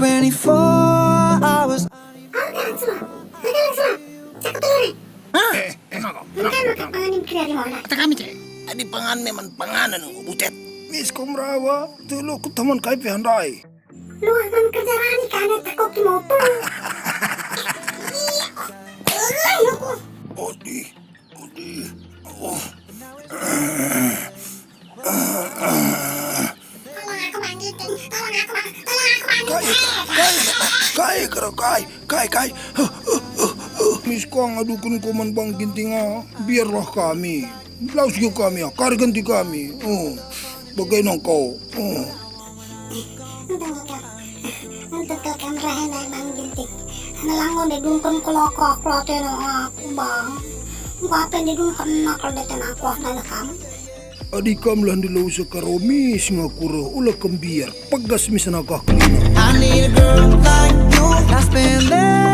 24 hours. Kata kami cek. Adi pangan neman panganan bucet. Mis kumrawa, tulo ko taman kay pihanday. Luar man kerja rani kanet takok ki motor. Odi. Oh. Tolong aku manggilin, tolong aku Kai. Mis ko ang adukun ko man bang gintinga, biarlah kami. Laos ko kami, karganti kami. Bagay nang kau. Untuk kamu rahen ay manggilin. Nalangon de dungkon ko lokok lote no aku bang. Bape de dungkon nakal deten aku na kam. Adi kam lang dilaw sa karomis nga kuro ula kang biar. Paggas misan akaklina. I need a girl like you. I spend